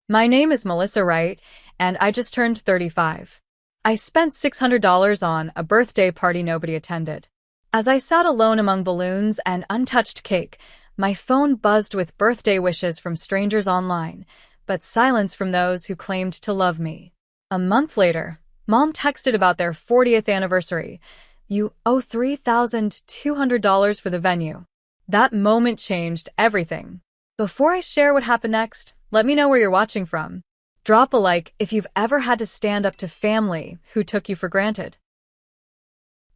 My name is Melissa Wright, and I just turned 35. I spent $600 on a birthday party nobody attended. As I sat alone among balloons and untouched cake, my phone buzzed with birthday wishes from strangers online, but silence from those who claimed to love me. A month later, Mom texted about their 40th anniversary. "You owe $3,200 for the venue." That moment changed everything. Before I share what happened next, let me know where you're watching from. Drop a like if you've ever had to stand up to family who took you for granted.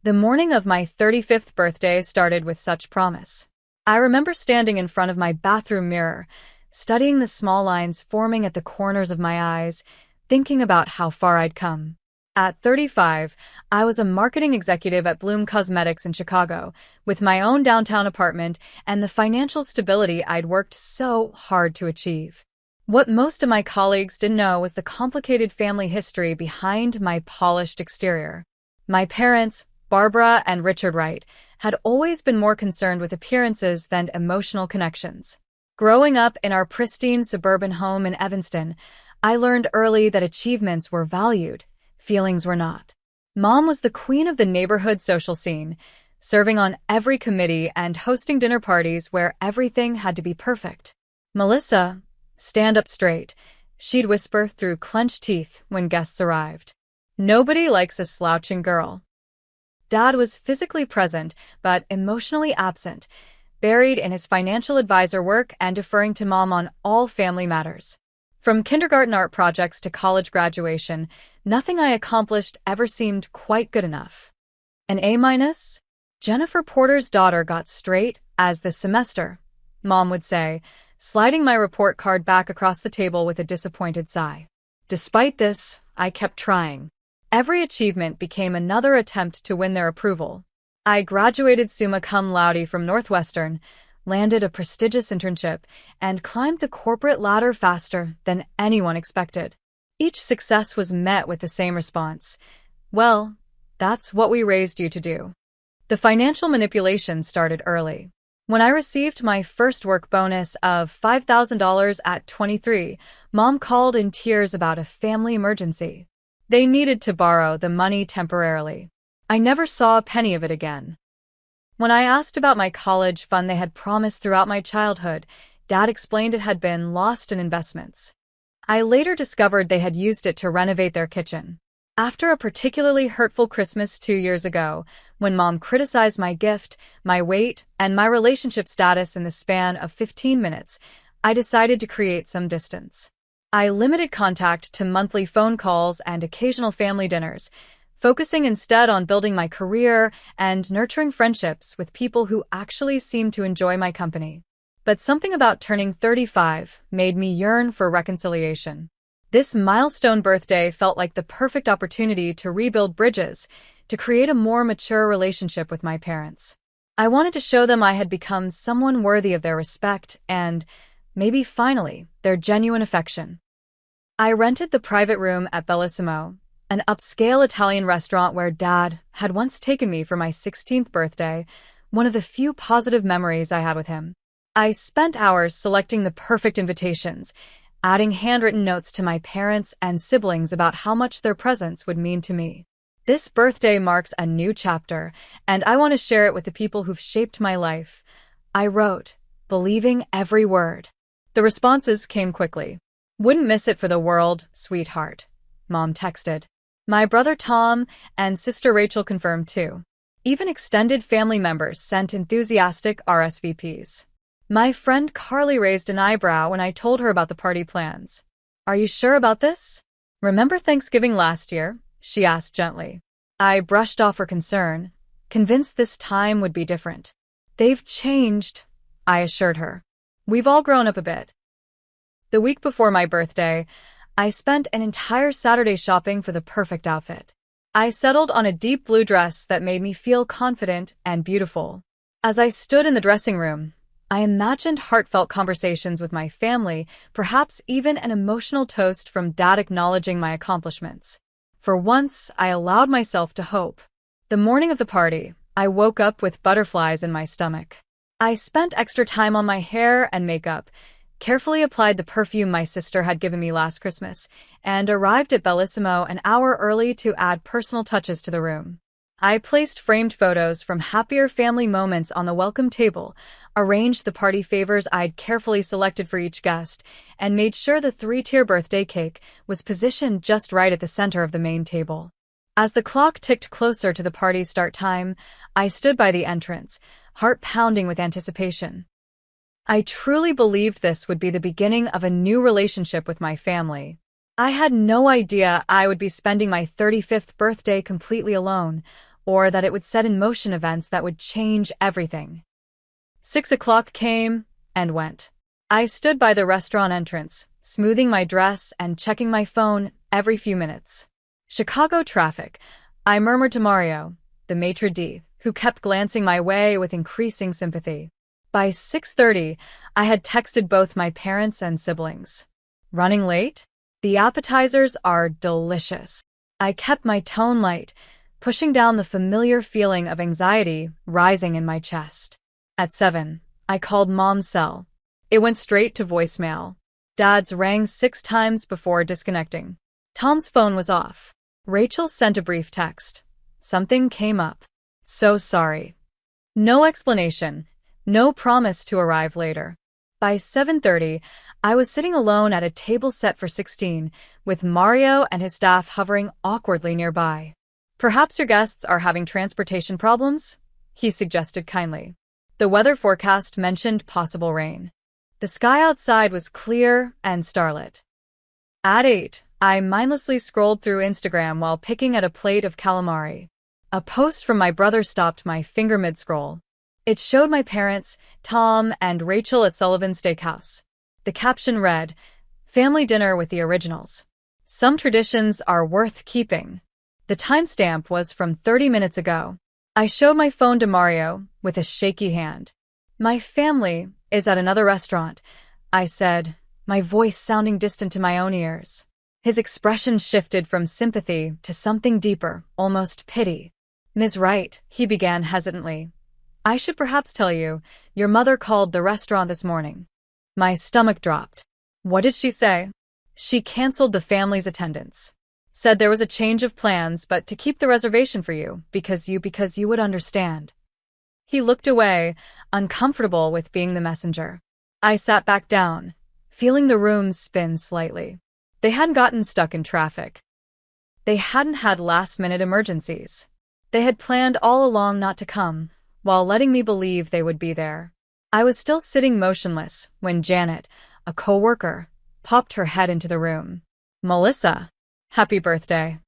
The morning of my 35th birthday started with such promise. I remember standing in front of my bathroom mirror, studying the small lines forming at the corners of my eyes, thinking about how far I'd come. At 35, I was a marketing executive at Bloom Cosmetics in Chicago, with my own downtown apartment and the financial stability I'd worked so hard to achieve. What most of my colleagues didn't know was the complicated family history behind my polished exterior. My parents, Barbara and Richard Wright, had always been more concerned with appearances than emotional connections. Growing up in our pristine suburban home in Evanston, I learned early that achievements were valued, feelings were not. Mom was the queen of the neighborhood social scene, serving on every committee and hosting dinner parties where everything had to be perfect. "Melissa, stand up straight," she'd whisper through clenched teeth when guests arrived. "Nobody likes a slouching girl." Dad was physically present, but emotionally absent, buried in his financial advisor work and deferring to Mom on all family matters. From kindergarten art projects to college graduation, nothing I accomplished ever seemed quite good enough. An A-? Jennifer Porter's daughter got straight A's this semester, Mom would say, sliding my report card back across the table with a disappointed sigh. Despite this, I kept trying. Every achievement became another attempt to win their approval. I graduated summa cum laude from Northwestern, landed a prestigious internship, and climbed the corporate ladder faster than anyone expected. Each success was met with the same response: "Well, that's what we raised you to do." The financial manipulation started early. When I received my first work bonus of $5,000 at 23, Mom called in tears about a family emergency. They needed to borrow the money temporarily. I never saw a penny of it again. When I asked about my college fund they had promised throughout my childhood, Dad explained it had been lost in investments. I later discovered they had used it to renovate their kitchen. After a particularly hurtful Christmas 2 years ago, when Mom criticized my gift, my weight, and my relationship status in the span of 15 minutes, I decided to create some distance. I limited contact to monthly phone calls and occasional family dinners, focusing instead on building my career and nurturing friendships with people who actually seemed to enjoy my company. But something about turning 35 made me yearn for reconciliation. This milestone birthday felt like the perfect opportunity to rebuild bridges, to create a more mature relationship with my parents. I wanted to show them I had become someone worthy of their respect and, maybe finally, their genuine affection. I rented the private room at Bellissimo, an upscale Italian restaurant where Dad had once taken me for my 16th birthday, one of the few positive memories I had with him. I spent hours selecting the perfect invitations, adding handwritten notes to my parents and siblings about how much their presence would mean to me. This birthday marks a new chapter, and I want to share it with the people who've shaped my life. I wrote, believing every word. The responses came quickly. "Wouldn't miss it for the world, sweetheart," Mom texted. My brother Tom and sister Rachel confirmed too. Even extended family members sent enthusiastic RSVPs. My friend Carly raised an eyebrow when I told her about the party plans. "Are you sure about this? Remember Thanksgiving last year?" she asked gently. I brushed off her concern, convinced this time would be different. "They've changed," I assured her. "We've all grown up a bit." The week before my birthday, I spent an entire Saturday shopping for the perfect outfit. I settled on a deep blue dress that made me feel confident and beautiful. As I stood in the dressing room, I imagined heartfelt conversations with my family, perhaps even an emotional toast from Dad acknowledging my accomplishments. For once, I allowed myself to hope. The morning of the party, I woke up with butterflies in my stomach. I spent extra time on my hair and makeup, carefully applied the perfume my sister had given me last Christmas, and arrived at Bellissimo an hour early to add personal touches to the room. I placed framed photos from happier family moments on the welcome table, arranged the party favors I'd carefully selected for each guest, and made sure the three-tier birthday cake was positioned just right at the center of the main table. As the clock ticked closer to the party's start time, I stood by the entrance, heart pounding with anticipation. I truly believed this would be the beginning of a new relationship with my family. I had no idea I would be spending my 35th birthday completely alone, or that it would set in motion events that would change everything. 6 o'clock came and went. I stood by the restaurant entrance, smoothing my dress and checking my phone every few minutes. Chicago traffic, I murmured to Mario, the maitre d', who kept glancing my way with increasing sympathy. By 6:30, I had texted both my parents and siblings. Running late? The appetizers are delicious. I kept my tone light, pushing down the familiar feeling of anxiety rising in my chest. At 7, I called Mom's cell. It went straight to voicemail. Dad's rang 6 times before disconnecting. Tom's phone was off. Rachel sent a brief text. Something came up. So sorry. No explanation, no promise to arrive later. By 7:30, I was sitting alone at a table set for 16, with Mario and his staff hovering awkwardly nearby. Perhaps your guests are having transportation problems? He suggested kindly. The weather forecast mentioned possible rain. The sky outside was clear and starlit. At 8, I mindlessly scrolled through Instagram while picking at a plate of calamari. A post from my brother stopped my finger mid-scroll. It showed my parents, Tom and Rachel at Sullivan's Steakhouse. The caption read, "Family dinner with the originals. Some traditions are worth keeping." The timestamp was from 30 minutes ago. I showed my phone to Mario with a shaky hand. "My family is at another restaurant," I said, my voice sounding distant to my own ears. His expression shifted from sympathy to something deeper, almost pity. "Ms. Wright," he began hesitantly, "I should perhaps tell you, your mother called the restaurant this morning." My stomach dropped. What did she say? She canceled the family's attendance. Said there was a change of plans, but to keep the reservation for you, because you would understand. He looked away, uncomfortable with being the messenger. I sat back down, feeling the room spin slightly. They hadn't gotten stuck in traffic. They hadn't had last-minute emergencies. They had planned all along not to come, while letting me believe they would be there. I was still sitting motionless when Janet, a co-worker, popped her head into the room. "Melissa, happy birthday."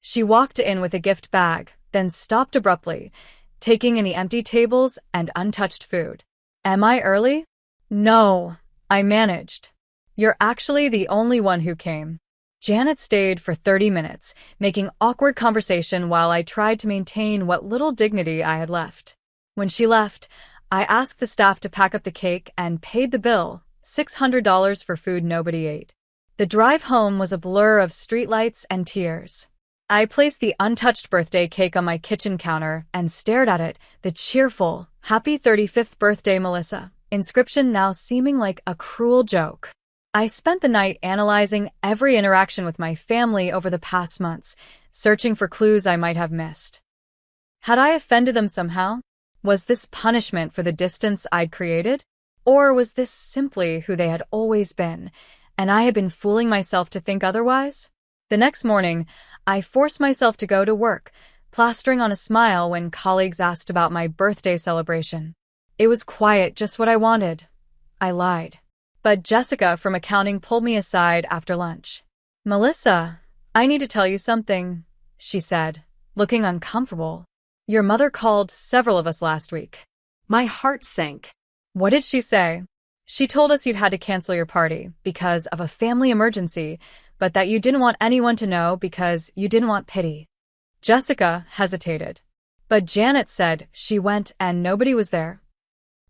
She walked in with a gift bag, then stopped abruptly, taking in the empty tables and untouched food. "Am I early?" "No," I managed. "You're actually the only one who came." Janet stayed for 30 minutes, making awkward conversation while I tried to maintain what little dignity I had left. When she left, I asked the staff to pack up the cake and paid the bill, $600 for food nobody ate. The drive home was a blur of streetlights and tears. I placed the untouched birthday cake on my kitchen counter and stared at it, the cheerful, "Happy 35th birthday, Melissa" inscription now seeming like a cruel joke. I spent the night analyzing every interaction with my family over the past months, searching for clues I might have missed. Had I offended them somehow? Was this punishment for the distance I'd created? Or was this simply who they had always been, and I had been fooling myself to think otherwise? The next morning, I forced myself to go to work, plastering on a smile when colleagues asked about my birthday celebration. It was quiet, just what I wanted. I lied. But Jessica from accounting pulled me aside after lunch. "Melissa, I need to tell you something," she said, looking uncomfortable. "Your mother called several of us last week." My heart sank. "What did she say?" "She told us you'd had to cancel your party because of a family emergency, but that you didn't want anyone to know because you didn't want pity." Jessica hesitated. "But Janet said she went and nobody was there."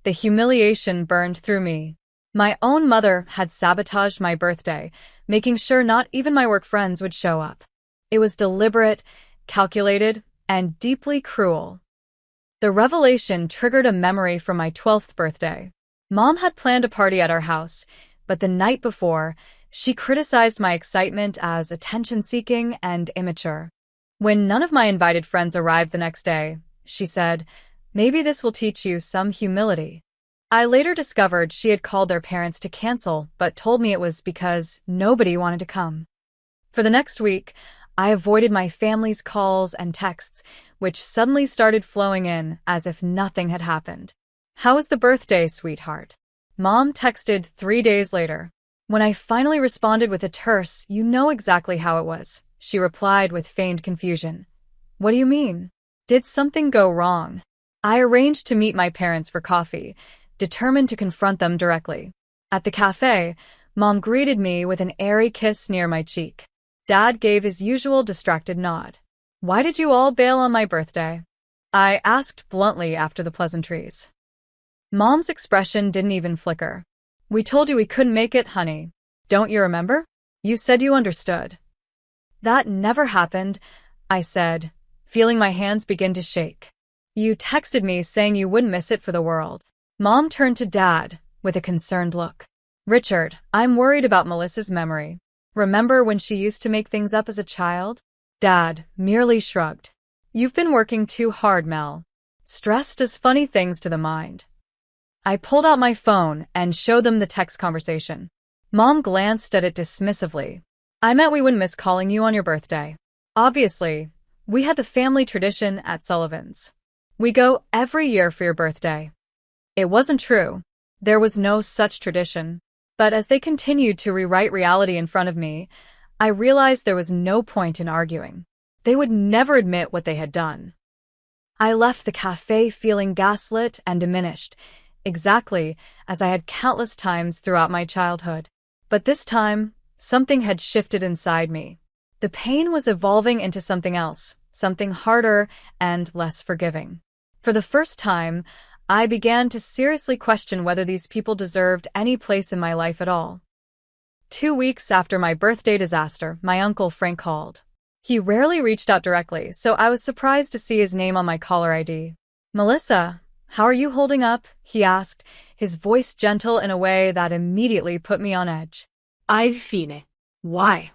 The humiliation burned through me. My own mother had sabotaged my birthday, making sure not even my work friends would show up. It was deliberate, calculated, and deeply cruel. The revelation triggered a memory from my 12th birthday. Mom had planned a party at our house, but the night before, she criticized my excitement as attention-seeking and immature. When none of my invited friends arrived the next day, she said, "Maybe this will teach you some humility." I later discovered she had called their parents to cancel, but told me it was because nobody wanted to come. For the next week, I avoided my family's calls and texts, which suddenly started flowing in as if nothing had happened. "How was the birthday, sweetheart?" Mom texted 3 days later. When I finally responded with a terse, "You know exactly how it was," she replied with feigned confusion. "What do you mean? Did something go wrong?" I arranged to meet my parents for coffee, determined to confront them directly. At the cafe, Mom greeted me with an airy kiss near my cheek. Dad gave his usual distracted nod. "Why did you all bail on my birthday?" I asked bluntly after the pleasantries. Mom's expression didn't even flicker. "We told you we couldn't make it, honey. Don't you remember? You said you understood." "That never happened," I said, feeling my hands begin to shake. "You texted me saying you wouldn't miss it for the world." Mom turned to Dad with a concerned look. "Richard, I'm worried about Melissa's memory. Remember when she used to make things up as a child?" Dad merely shrugged. "You've been working too hard, Mel. Stress does funny things to the mind." I pulled out my phone and showed them the text conversation. Mom glanced at it dismissively. "I meant we wouldn't miss calling you on your birthday. Obviously, we had the family tradition at Sullivan's. We go every year for your birthday." It wasn't true. There was no such tradition. But as they continued to rewrite reality in front of me, I realized there was no point in arguing. They would never admit what they had done. I left the cafe feeling gaslit and diminished, exactly as I had countless times throughout my childhood. But this time, something had shifted inside me. The pain was evolving into something else, something harder and less forgiving. For the first time, I began to seriously question whether these people deserved any place in my life at all. 2 weeks after my birthday disaster, my uncle Frank called. He rarely reached out directly, so I was surprised to see his name on my caller ID. "Melissa, how are you holding up?" he asked, his voice gentle in a way that immediately put me on edge. "I've fine. Why?"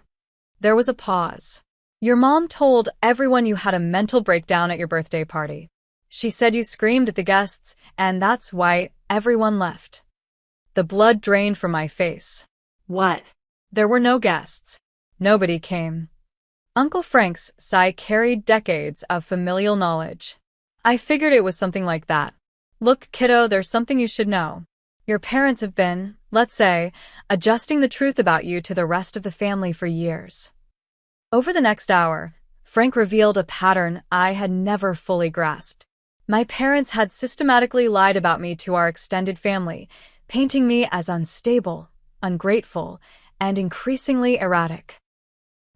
There was a pause. "Your mom told everyone you had a mental breakdown at your birthday party. She said you screamed at the guests, and that's why everyone left." The blood drained from my face. "What?" There were no guests. Nobody came. Uncle Frank's sigh carried decades of familial knowledge. I figured it was something like that. "Look, kiddo, there's something you should know. Your parents have been, let's say, adjusting the truth about you to the rest of the family for years." Over the next hour, Frank revealed a pattern I had never fully grasped. My parents had systematically lied about me to our extended family, painting me as unstable, ungrateful, and increasingly erratic.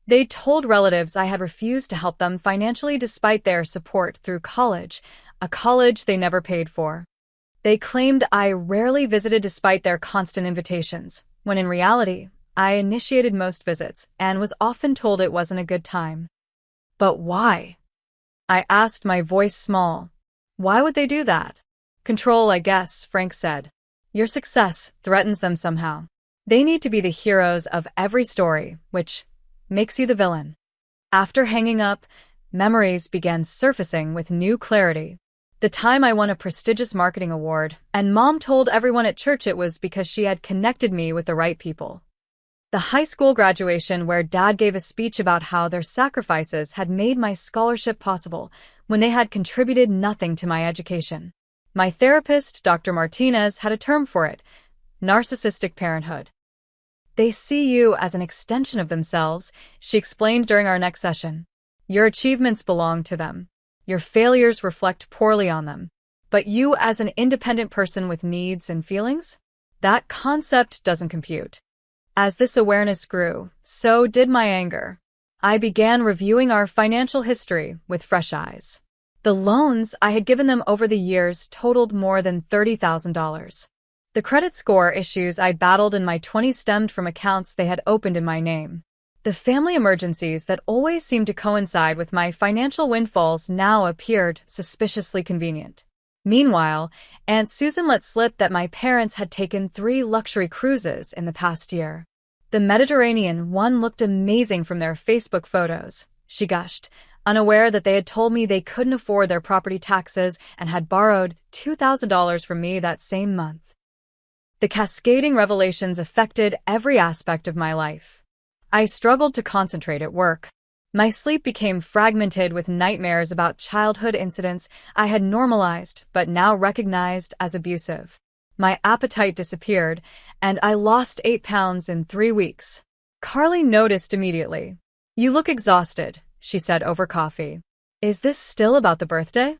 They told relatives I had refused to help them financially despite their support through college, a college they never paid for. They claimed I rarely visited despite their constant invitations, when in reality, I initiated most visits and was often told it wasn't a good time. But why? I asked, my voice small. Why would they do that? "Control, I guess," Frank said. "Your success threatens them somehow. They need to be the heroes of every story, which makes you the villain." After hanging up, memories began surfacing with new clarity. The time I won a prestigious marketing award, and Mom told everyone at church it was because she had connected me with the right people. The high school graduation where Dad gave a speech about how their sacrifices had made my scholarship possible when they had contributed nothing to my education. My therapist, Dr. Martinez, had a term for it: narcissistic parenthood. "They see you as an extension of themselves," she explained during our next session. "Your achievements belong to them. Your failures reflect poorly on them. But you as an independent person with needs and feelings? That concept doesn't compute." As this awareness grew, so did my anger. I began reviewing our financial history with fresh eyes. The loans I had given them over the years totaled more than $30,000. The credit score issues I'd battled in my 20s stemmed from accounts they had opened in my name. The family emergencies that always seemed to coincide with my financial windfalls now appeared suspiciously convenient. Meanwhile, Aunt Susan let slip that my parents had taken 3 luxury cruises in the past year. The Mediterranean one looked amazing from their Facebook photos, she gushed, unaware that they had told me they couldn't afford their property taxes and had borrowed $2,000 from me that same month. The cascading revelations affected every aspect of my life. I struggled to concentrate at work. My sleep became fragmented with nightmares about childhood incidents I had normalized but now recognized as abusive. My appetite disappeared, and I lost 8 pounds in 3 weeks. Carly noticed immediately. "You look exhausted," she said over coffee. "Is this still about the birthday?"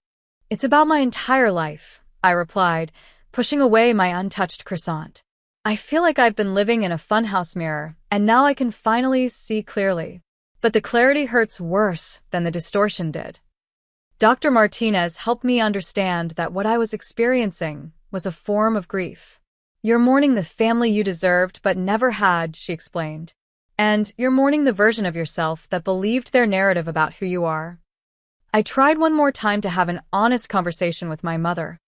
"It's about my entire life," I replied, pushing away my untouched croissant. "I feel like I've been living in a funhouse mirror, and now I can finally see clearly. But the clarity hurts worse than the distortion did." Dr. Martinez helped me understand that what I was experiencing was a form of grief. "You're mourning the family you deserved but never had," she explained. "And you're mourning the version of yourself that believed their narrative about who you are." I tried one more time to have an honest conversation with my mother.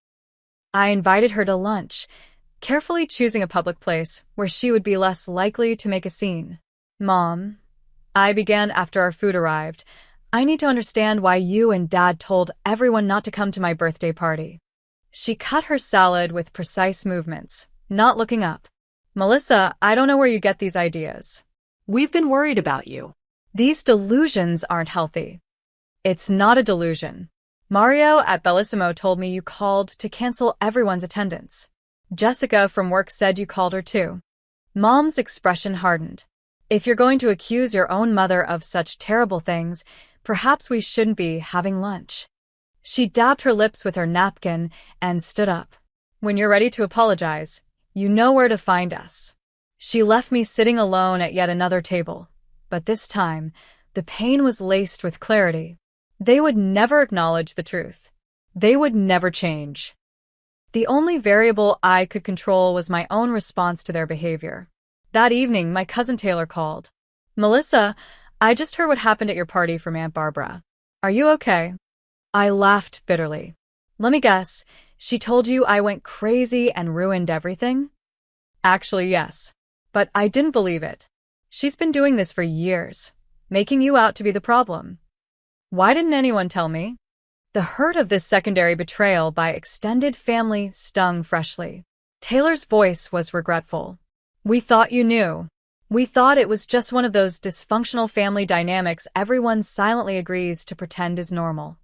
I invited her to lunch, carefully choosing a public place where she would be less likely to make a scene. "Mom," I began after our food arrived, "I need to understand why you and Dad told everyone not to come to my birthday party." She cut her salad with precise movements, not looking up. "Melissa, I don't know where you get these ideas. We've been worried about you. These delusions aren't healthy." "It's not a delusion. Mario at Bellissimo told me you called to cancel everyone's attendance. Jessica from work said you called her too." Mom's expression hardened. "If you're going to accuse your own mother of such terrible things, perhaps we shouldn't be having lunch." She dabbed her lips with her napkin and stood up. "When you're ready to apologize, you know where to find us." She left me sitting alone at yet another table, but this time, the pain was laced with clarity. They would never acknowledge the truth. They would never change. The only variable I could control was my own response to their behavior. That evening, my cousin Taylor called. "Melissa, I just heard what happened at your party from Aunt Barbara. Are you okay?" I laughed bitterly. "Let me guess, she told you I went crazy and ruined everything?" "Actually, yes. But I didn't believe it. She's been doing this for years, making you out to be the problem. Why didn't anyone tell me?" The hurt of this secondary betrayal by extended family stung freshly. Taylor's voice was regretful. "We thought you knew. We thought it was just one of those dysfunctional family dynamics everyone silently agrees to pretend is normal."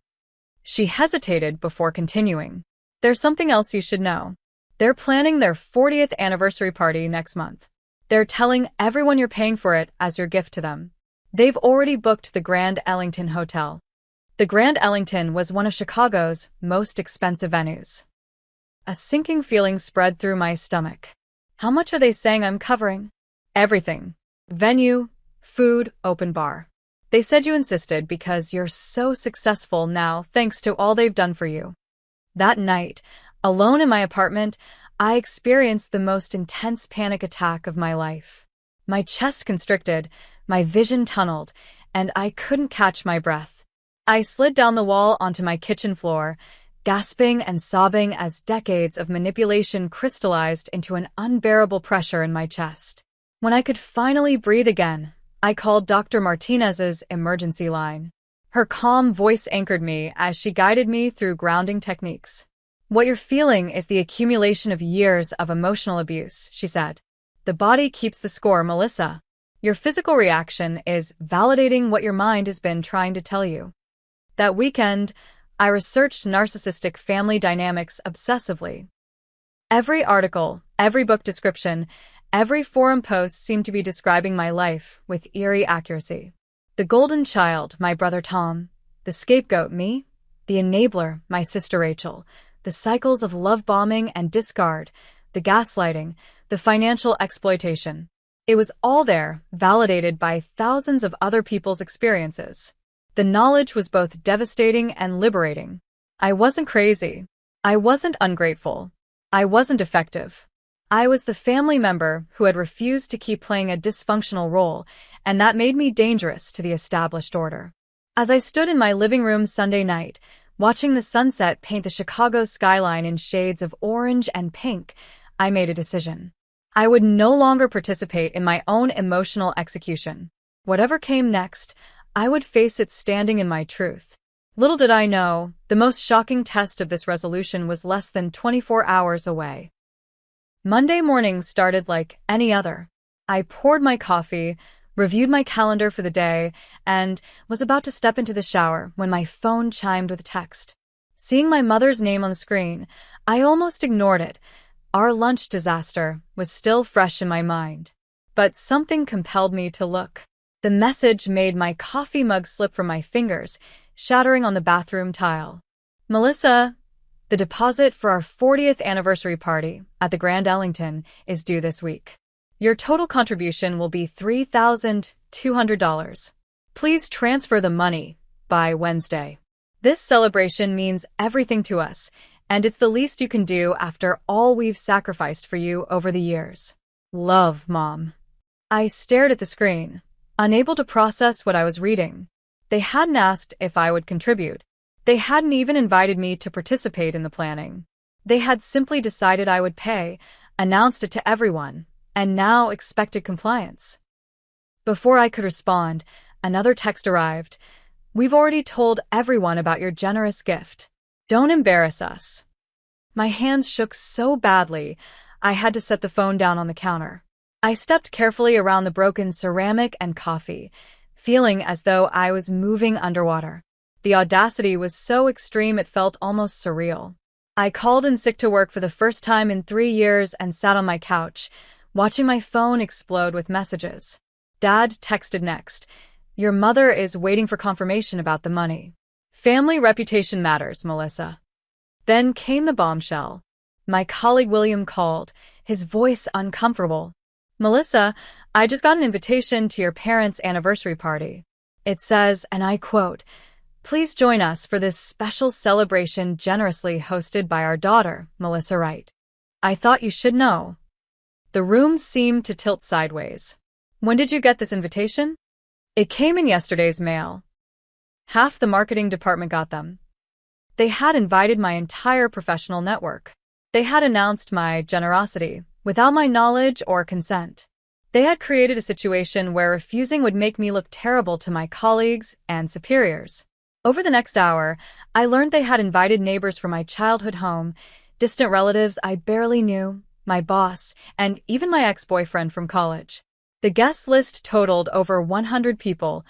She hesitated before continuing. "There's something else you should know. They're planning their 40th anniversary party next month. They're telling everyone you're paying for it as your gift to them. They've already booked the Grand Ellington Hotel." The Grand Ellington was one of Chicago's most expensive venues. A sinking feeling spread through my stomach. "How much are they saying I'm covering?" "Everything. Venue, food, open bar. They said you insisted because you're so successful now thanks to all they've done for you." That night, alone in my apartment, I experienced the most intense panic attack of my life. My chest constricted, my vision tunneled, and I couldn't catch my breath. I slid down the wall onto my kitchen floor, gasping and sobbing as decades of manipulation crystallized into an unbearable pressure in my chest. When I could finally breathe again, I called Dr. Martinez's emergency line. Her calm voice anchored me as she guided me through grounding techniques. "What you're feeling is the accumulation of years of emotional abuse," she said. "The body keeps the score, Melissa. Your physical reaction is validating what your mind has been trying to tell you." That weekend, I researched narcissistic family dynamics obsessively. Every article, every book description, every forum post seemed to be describing my life with eerie accuracy. The golden child, my brother Tom. The scapegoat, me. The enabler, my sister Rachel. The cycles of love bombing and discard. The gaslighting. The financial exploitation. It was all there, validated by thousands of other people's experiences. The knowledge was both devastating and liberating. I wasn't crazy. I wasn't ungrateful. I wasn't defective. I was the family member who had refused to keep playing a dysfunctional role, and that made me dangerous to the established order. As I stood in my living room Sunday night, Watching the sunset paint the Chicago skyline in shades of orange and pink, I made a decision. I would no longer participate in my own emotional execution. Whatever came next, I would face it standing in my truth. Little did I know, the most shocking test of this resolution was less than 24 hours away. Monday morning started like any other. I poured my coffee, reviewed my calendar for the day, and was about to step into the shower when my phone chimed with a text. Seeing my mother's name on the screen, I almost ignored it. Our lunch disaster was still fresh in my mind. But something compelled me to look. The message made my coffee mug slip from my fingers, shattering on the bathroom tile. Melissa, the deposit for our 40th anniversary party at the Grand Ellington is due this week. Your total contribution will be $3,200. Please transfer the money by Wednesday. This celebration means everything to us, and it's the least you can do after all we've sacrificed for you over the years. Love, Mom. I stared at the screen, unable to process what I was reading. They hadn't asked if I would contribute. They hadn't even invited me to participate in the planning. They had simply decided I would pay, announced it to everyone, and now expected compliance. Before I could respond, another text arrived. We've already told everyone about your generous gift. Don't embarrass us. My hands shook so badly, I had to set the phone down on the counter. I stepped carefully around the broken ceramic and coffee, feeling as though I was moving underwater. The audacity was so extreme it felt almost surreal. I called in sick to work for the first time in 3 years and sat on my couch, watching my phone explode with messages. Dad texted next. Your mother is waiting for confirmation about the money. Family reputation matters, Melissa. Then came the bombshell. My colleague William called, his voice uncomfortable. Melissa, I just got an invitation to your parents' anniversary party. It says, and I quote, please join us for this special celebration generously hosted by our daughter, Melissa Wright. I thought you should know. The room seemed to tilt sideways. When did you get this invitation? It came in yesterday's mail. Half the marketing department got them. They had invited my entire professional network. They had announced my generosity without my knowledge or consent. They had created a situation where refusing would make me look terrible to my colleagues and superiors. Over the next hour, I learned they had invited neighbors from my childhood home, distant relatives I barely knew, my boss, and even my ex-boyfriend from college. The guest list totaled over 100 people,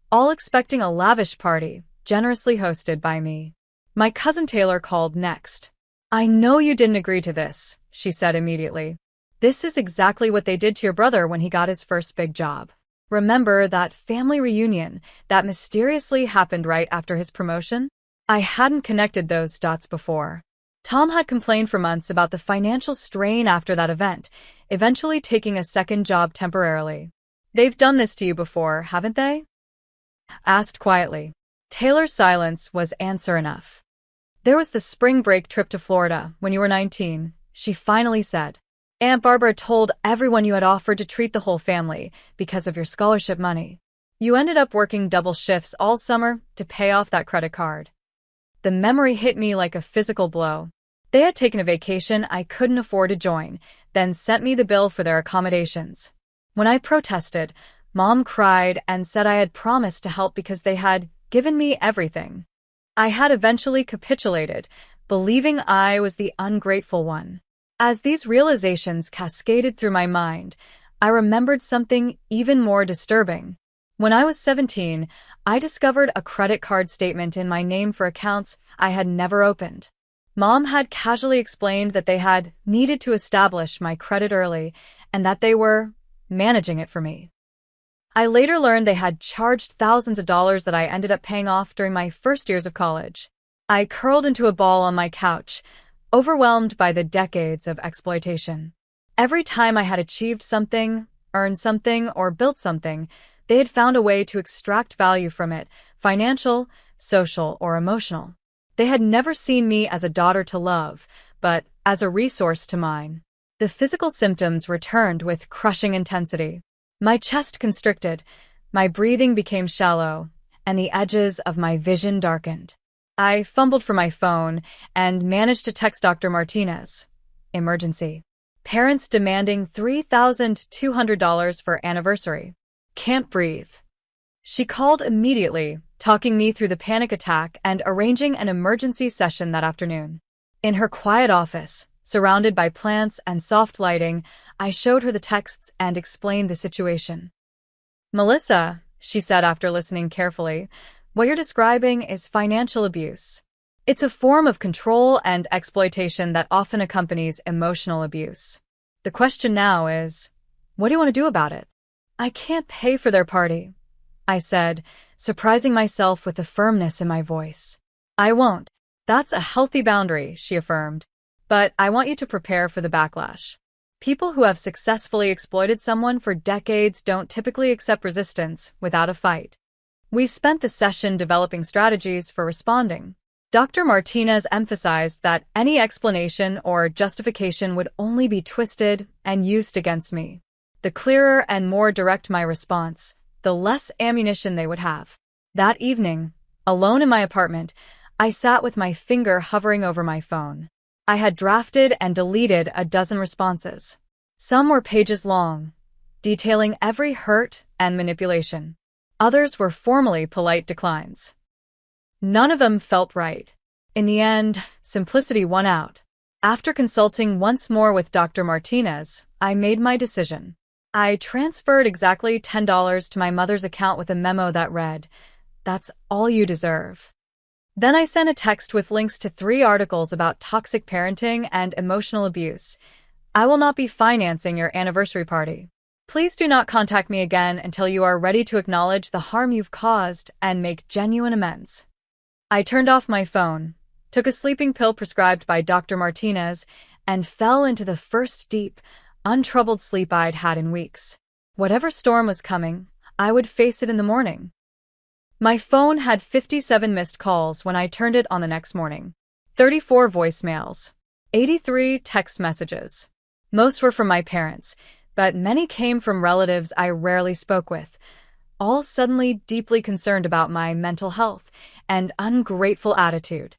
all expecting a lavish party, generously hosted by me. My cousin Taylor called next. I know you didn't agree to this, she said immediately. This is exactly what they did to your brother when he got his first big job. Remember that family reunion that mysteriously happened right after his promotion? I hadn't connected those dots before. Tom had complained for months about the financial strain after that event, eventually taking a second job temporarily. They've done this to you before, haven't they? Asked quietly. Taylor's silence was answer enough. There was the spring break trip to Florida when you were 19, she finally said. Aunt Barbara told everyone you had offered to treat the whole family because of your scholarship money. You ended up working double shifts all summer to pay off that credit card. The memory hit me like a physical blow. They had taken a vacation I couldn't afford to join, then sent me the bill for their accommodations. When I protested, Mom cried and said I had promised to help because they had given me everything. I had eventually capitulated, believing I was the ungrateful one. As these realizations cascaded through my mind, I remembered something even more disturbing. When I was 17, I discovered a credit card statement in my name for accounts I had never opened. Mom had casually explained that they had needed to establish my credit early and that they were managing it for me. I later learned they had charged thousands of dollars that I ended up paying off during my first years of college. I curled into a ball on my couch, overwhelmed by the decades of exploitation. Every time I had achieved something, earned something, or built something, they had found a way to extract value from it, financial, social, or emotional. They had never seen me as a daughter to love, but as a resource to mine. The physical symptoms returned with crushing intensity. My chest constricted, my breathing became shallow, and the edges of my vision darkened. I fumbled for my phone and managed to text Dr. Martinez. Emergency. Parents demanding $3,200 for anniversary. Can't breathe. She called immediately, talking me through the panic attack and arranging an emergency session that afternoon. In her quiet office, surrounded by plants and soft lighting, I showed her the texts and explained the situation. "Melissa," she said after listening carefully, "what you're describing is financial abuse. It's a form of control and exploitation that often accompanies emotional abuse. The question now is, what do you want to do about it?" "I can't pay for their party," I said, surprising myself with the firmness in my voice. "I won't. That's a healthy boundary," she affirmed. "But I want you to prepare for the backlash. People who have successfully exploited someone for decades don't typically accept resistance without a fight." We spent the session developing strategies for responding. Dr. Martinez emphasized that any explanation or justification would only be twisted and used against me. The clearer and more direct my response, the less ammunition they would have. That evening, alone in my apartment, I sat with my finger hovering over my phone. I had drafted and deleted a dozen responses. Some were pages long, detailing every hurt and manipulation. Others were formally polite declines. None of them felt right. In the end, simplicity won out. After consulting once more with Dr. Martinez, I made my decision. I transferred exactly $10 to my mother's account with a memo that read, "That's all you deserve." Then I sent a text with links to 3 articles about toxic parenting and emotional abuse. "I will not be financing your anniversary party. Please do not contact me again until you are ready to acknowledge the harm you've caused and make genuine amends." I turned off my phone, took a sleeping pill prescribed by Dr. Martinez, and fell into the first deep, untroubled sleep I'd had in weeks. Whatever storm was coming, I would face it in the morning. My phone had 57 missed calls when I turned it on the next morning. 34 voicemails. 83 text messages. Most were from my parents, but many came from relatives I rarely spoke with, all suddenly deeply concerned about my mental health and ungrateful attitude.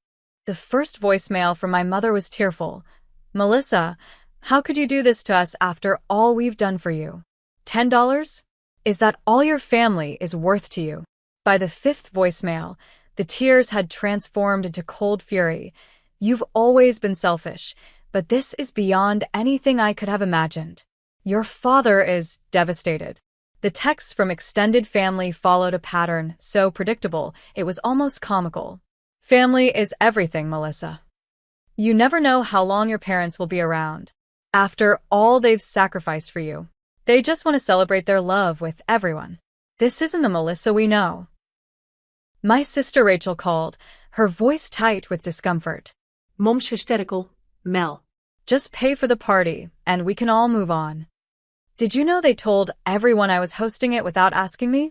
The first voicemail from my mother was tearful. "Melissa, how could you do this to us after all we've done for you? $10? Is that all your family is worth to you?" By the 5th voicemail, the tears had transformed into cold fury. "You've always been selfish, but this is beyond anything I could have imagined. Your father is devastated." The texts from extended family followed a pattern so predictable it was almost comical. "Family is everything, Melissa. You never know how long your parents will be around. After all they've sacrificed for you, they just want to celebrate their love with everyone. This isn't the Melissa we know." My sister Rachel called, her voice tight with discomfort. Mom's hysterical. Mel. "Just pay for the party, and we can all move on." "Did you know they told everyone I was hosting it without asking me?"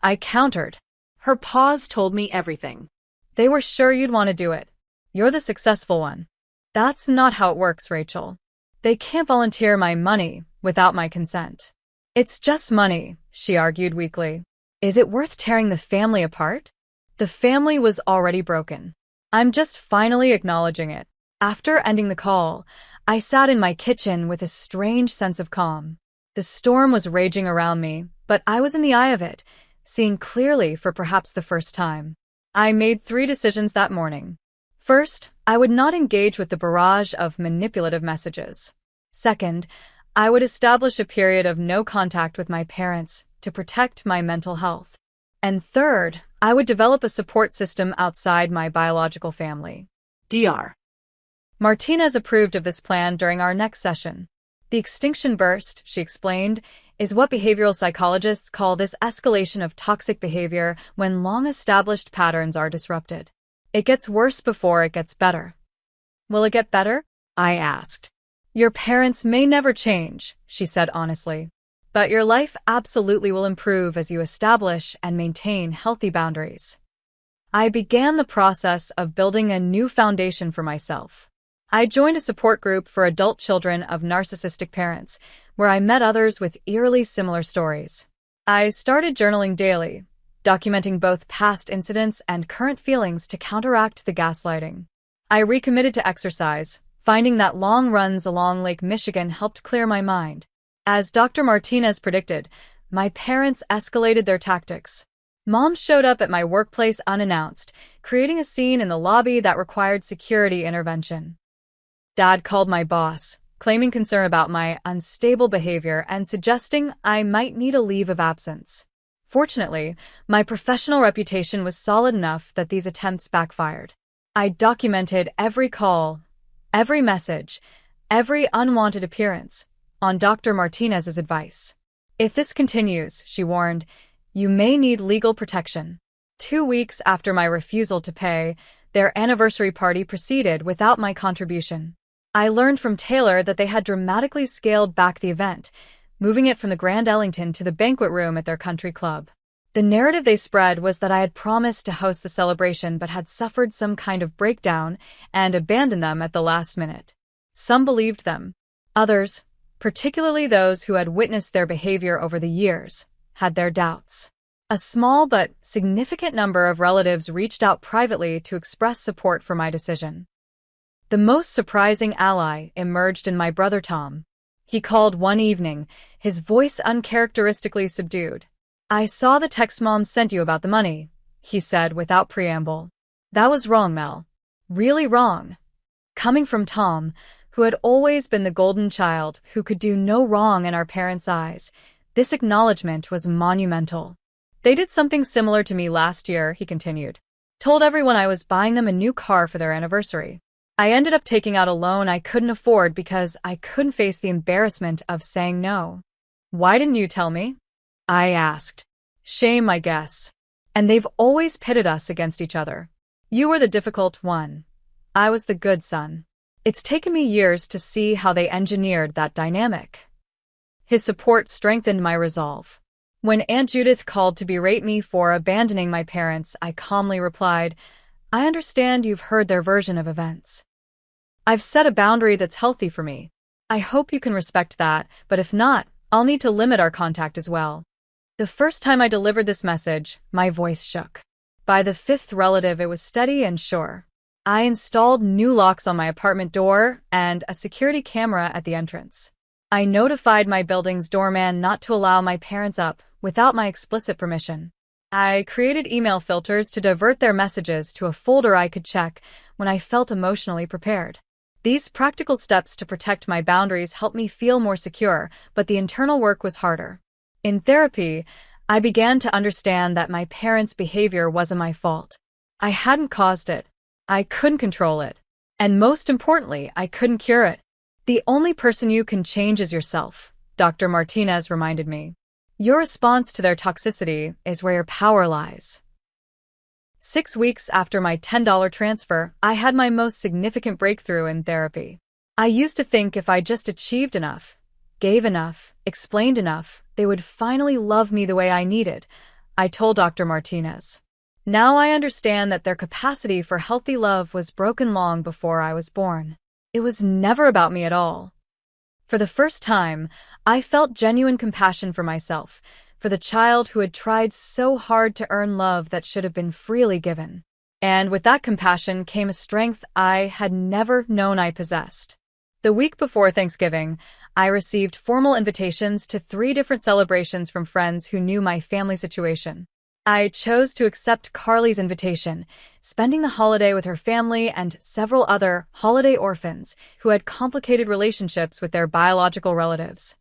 I countered. Her pause told me everything. "They were sure you'd want to do it. You're the successful one." "That's not how it works, Rachel. They can't volunteer my money without my consent." "It's just money," she argued weakly. "Is it worth tearing the family apart?" The family was already broken. I'm just finally acknowledging it. After ending the call, I sat in my kitchen with a strange sense of calm. The storm was raging around me, but I was in the eye of it, seeing clearly for perhaps the first time. I made 3 decisions that morning. First, I would not engage with the barrage of manipulative messages. Second, I would establish a period of no contact with my parents to protect my mental health. And third, I would develop a support system outside my biological family. Dr. Martinez approved of this plan during our next session. "The extinction burst," she explained, "is what behavioral psychologists call this escalation of toxic behavior when long-established patterns are disrupted. It gets worse before it gets better." "Will it get better?" I asked. "Your parents may never change," she said honestly, "but your life absolutely will improve as you establish and maintain healthy boundaries." I began the process of building a new foundation for myself. I joined a support group for adult children of narcissistic parents, where I met others with eerily similar stories. I started journaling daily, documenting both past incidents and current feelings to counteract the gaslighting. I recommitted to exercise, finding that long runs along Lake Michigan helped clear my mind. As Dr. Martinez predicted, my parents escalated their tactics. Mom showed up at my workplace unannounced, creating a scene in the lobby that required security intervention. Dad called my boss, claiming concern about my unstable behavior and suggesting I might need a leave of absence. Fortunately, my professional reputation was solid enough that these attempts backfired. I documented every call, every message, every unwanted appearance, on Dr. Martinez's advice. If this continues, she warned, you may need legal protection. 2 weeks after my refusal to pay, their anniversary party proceeded without my contribution. I learned from Taylor that they had dramatically scaled back the event, moving it from the Grand Ellington to the banquet room at their country club. The narrative they spread was that I had promised to host the celebration but had suffered some kind of breakdown and abandoned them at the last minute. Some believed them. Others, particularly those who had witnessed their behavior over the years, had their doubts. A small but significant number of relatives reached out privately to express support for my decision. The most surprising ally emerged in my brother Tom. He called one evening, his voice uncharacteristically subdued. I saw the text Mom sent you about the money, he said without preamble. That was wrong, Mel. Really wrong. Coming from Tom, who had always been the golden child who could do no wrong in our parents' eyes, this acknowledgement was monumental. They did something similar to me last year, he continued. Told everyone I was buying them a new car for their anniversary. I ended up taking out a loan I couldn't afford because I couldn't face the embarrassment of saying no. Why didn't you tell me? I asked. Shame, I guess. And they've always pitted us against each other. You were the difficult one. I was the good son. It's taken me years to see how they engineered that dynamic. His support strengthened my resolve. When Aunt Judith called to berate me for abandoning my parents, I calmly replied, I understand you've heard their version of events. I've set a boundary that's healthy for me. I hope you can respect that, but if not, I'll need to limit our contact as well. The first time I delivered this message, my voice shook. By the 5th relative, it was steady and sure. I installed new locks on my apartment door and a security camera at the entrance. I notified my building's doorman not to allow my parents up without my explicit permission. I created email filters to divert their messages to a folder I could check when I felt emotionally prepared. These practical steps to protect my boundaries helped me feel more secure, but the internal work was harder. In therapy, I began to understand that my parents' behavior wasn't my fault. I hadn't caused it. I couldn't control it. And most importantly, I couldn't cure it. The only person you can change is yourself, Dr. Martinez reminded me. Your response to their toxicity is where your power lies. 6 weeks after my $10 transfer, I had my most significant breakthrough in therapy. I used to think if I just achieved enough, gave enough, explained enough, they would finally love me the way I needed, I told Dr. Martinez. Now I understand that their capacity for healthy love was broken long before I was born. It was never about me at all. For the first time, I felt genuine compassion for myself, for the child who had tried so hard to earn love that should have been freely given. And with that compassion came a strength I had never known I possessed. The week before Thanksgiving, I received formal invitations to 3 different celebrations from friends who knew my family situation. I chose to accept Carly's invitation, spending the holiday with her family and several other holiday orphans who had complicated relationships with their biological relatives.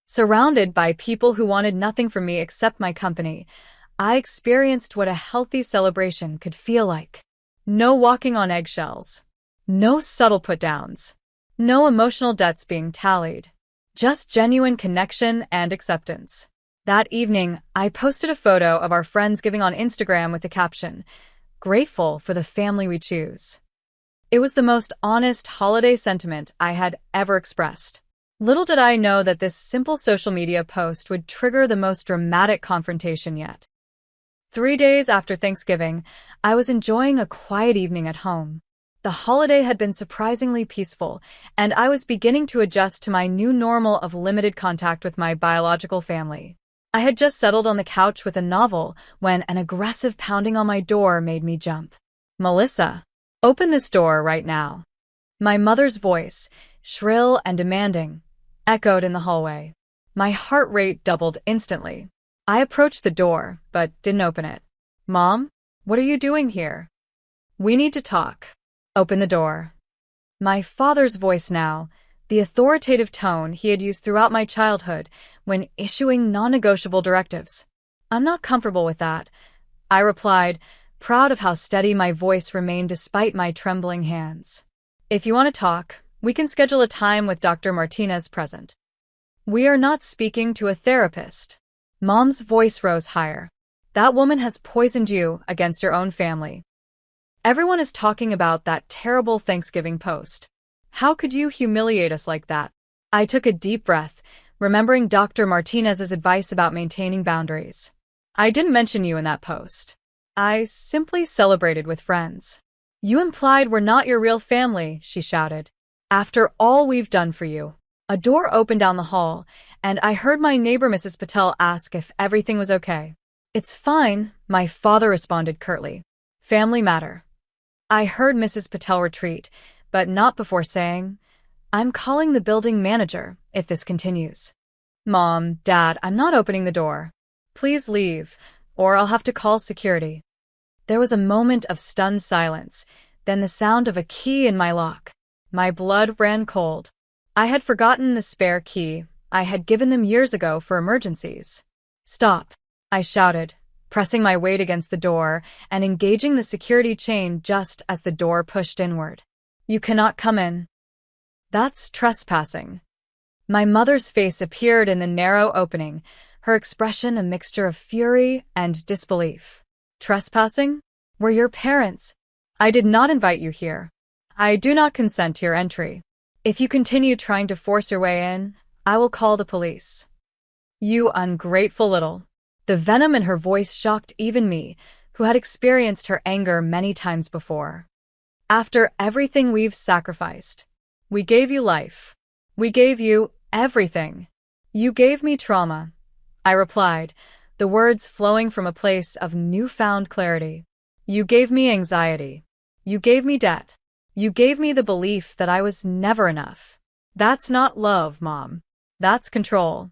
Surrounded by people who wanted nothing from me except my company, I experienced what a healthy celebration could feel like. No walking on eggshells. No subtle put-downs. No emotional debts being tallied. Just genuine connection and acceptance. That evening, I posted a photo of our Friendsgiving on Instagram with the caption, "Grateful for the family we choose." It was the most honest holiday sentiment I had ever expressed. Little did I know that this simple social media post would trigger the most dramatic confrontation yet. 3 days after Thanksgiving, I was enjoying a quiet evening at home. The holiday had been surprisingly peaceful, and I was beginning to adjust to my new normal of limited contact with my biological family. I had just settled on the couch with a novel when an aggressive pounding on my door made me jump. Melissa, open this door right now. My mother's voice, shrill and demanding, echoed in the hallway. My heart rate doubled instantly. I approached the door, but didn't open it. Mom, what are you doing here? We need to talk. Open the door. My father's voice now, the authoritative tone he had used throughout my childhood when issuing non-negotiable directives. I'm not comfortable with that, I replied, proud of how steady my voice remained despite my trembling hands. If you want to talk, we can schedule a time with Dr. Martinez present. We are not speaking to a therapist. Mom's voice rose higher. That woman has poisoned you against your own family. Everyone is talking about that terrible Thanksgiving post. How could you humiliate us like that? I took a deep breath, remembering Dr. Martinez's advice about maintaining boundaries. I didn't mention you in that post. I simply celebrated with friends. You implied we're not your real family, she shouted. After all we've done for you. A door opened down the hall, and I heard my neighbor Mrs. Patel ask if everything was okay. It's fine, my father responded curtly. Family matter. I heard Mrs. Patel retreat, but not before saying, I'm calling the building manager if this continues. Mom, Dad, I'm not opening the door. Please leave, or I'll have to call security. There was a moment of stunned silence, then the sound of a key in my lock. My blood ran cold. I had forgotten the spare key I had given them years ago for emergencies. Stop, I shouted, pressing my weight against the door and engaging the security chain just as the door pushed inward. You cannot come in. That's trespassing. My mother's face appeared in the narrow opening, her expression a mixture of fury and disbelief. Trespassing? We're your parents. I did not invite you here. I do not consent to your entry. If you continue trying to force your way in, I will call the police. You ungrateful little. The venom in her voice shocked even me, who had experienced her anger many times before. After everything we've sacrificed, we gave you life. We gave you everything. You gave me trauma, I replied, the words flowing from a place of newfound clarity. You gave me anxiety. You gave me debt. You gave me the belief that I was never enough. That's not love, Mom. That's control.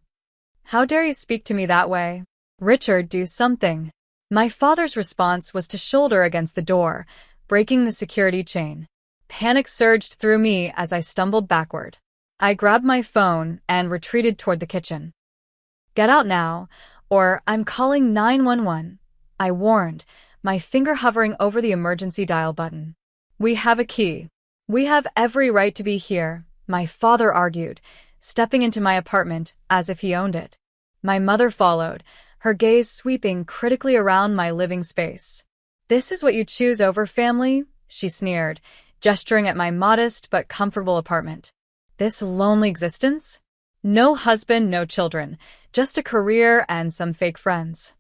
How dare you speak to me that way? Richard, do something. My father's response was to shoulder against the door, breaking the security chain. Panic surged through me as I stumbled backward. I grabbed my phone and retreated toward the kitchen. Get out now, or I'm calling 911, I warned, my finger hovering over the emergency dial button. We have a key. We have every right to be here, my father argued, stepping into my apartment as if he owned it. My mother followed, her gaze sweeping critically around my living space. This is what you choose over family? She sneered, gesturing at my modest but comfortable apartment. This lonely existence? No husband, no children, just a career and some fake friends.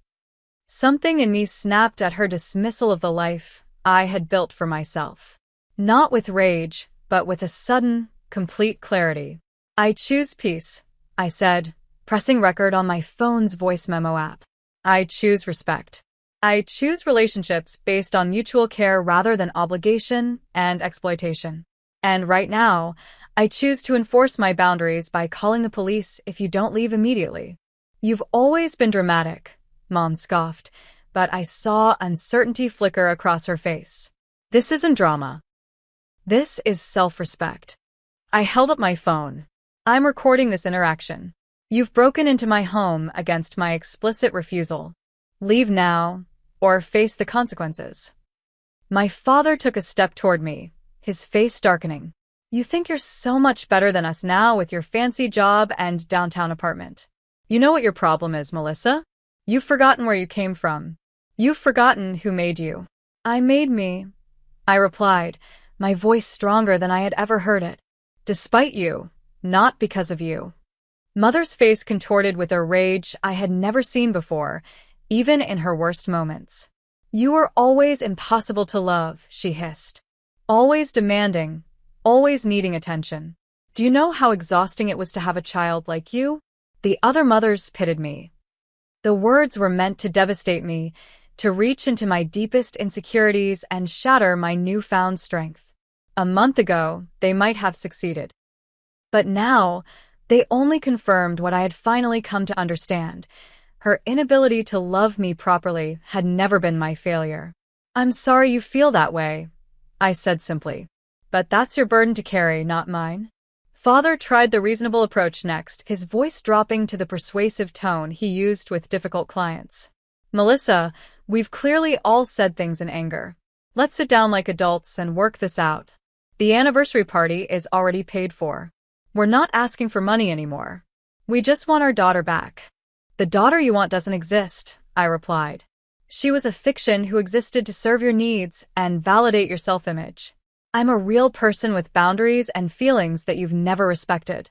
Something in me snapped at her dismissal of the life I had built for myself. Not with rage, but with a sudden, complete clarity. I choose peace, I said, pressing record on my phone's voice memo app. I choose respect. I choose relationships based on mutual care rather than obligation and exploitation. And right now, I choose to enforce my boundaries by calling the police if you don't leave immediately. You've always been dramatic, Mom scoffed, but I saw uncertainty flicker across her face. This isn't drama. This is self-respect. I held up my phone. I'm recording this interaction. You've broken into my home against my explicit refusal. Leave now, or face the consequences. My father took a step toward me, his face darkening. You think you're so much better than us now with your fancy job and downtown apartment. You know what your problem is, Melissa? You've forgotten where you came from. You've forgotten who made you. I made me, I replied, my voice stronger than I had ever heard it. Despite you, not because of you. Mother's face contorted with a rage I had never seen before, even in her worst moments. You were always impossible to love, she hissed. Always demanding, always needing attention. Do you know how exhausting it was to have a child like you? The other mothers pitted me. The words were meant to devastate me, to reach into my deepest insecurities and shatter my newfound strength. A month ago, they might have succeeded. But now, they only confirmed what I had finally come to understand. Her inability to love me properly had never been my failure. "I'm sorry you feel that way," I said simply. "But that's your burden to carry, not mine." Father tried the reasonable approach next, his voice dropping to the persuasive tone he used with difficult clients. "Melissa, we've clearly all said things in anger. Let's sit down like adults and work this out. The anniversary party is already paid for. We're not asking for money anymore. We just want our daughter back." "The daughter you want doesn't exist," I replied. "She was a fiction who existed to serve your needs and validate your self-image. I'm a real person with boundaries and feelings that you've never respected."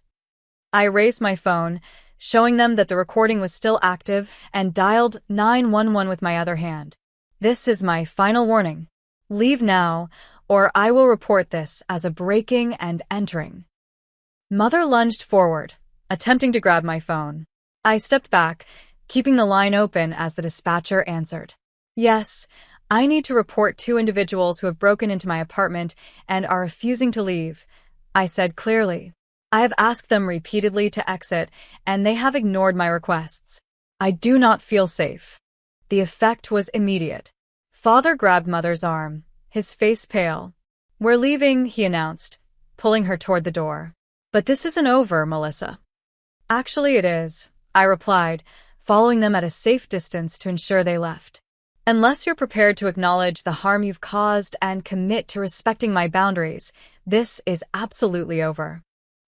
I raised my phone, showing them that the recording was still active, and dialed 911 with my other hand. "This is my final warning. Leave now, or I will report this as a breaking and entering." Mother lunged forward, attempting to grab my phone. I stepped back, keeping the line open as the dispatcher answered. "Yes, I need to report 2 individuals who have broken into my apartment and are refusing to leave," I said clearly. "I have asked them repeatedly to exit, and they have ignored my requests. I do not feel safe." The effect was immediate. Father grabbed Mother's arm, his face pale. "We're leaving," he announced, pulling her toward the door. "But this isn't over, Melissa." "Actually, it is," I replied, following them at a safe distance to ensure they left. "Unless you're prepared to acknowledge the harm you've caused and commit to respecting my boundaries, this is absolutely over."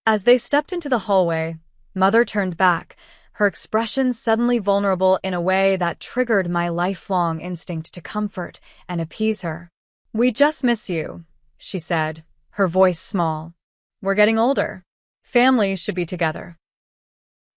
As they stepped into the hallway, Mother turned back, her expression suddenly vulnerable in a way that triggered my lifelong instinct to comfort and appease her. "We just miss you," she said, her voice small. "We're getting older. Families should be together."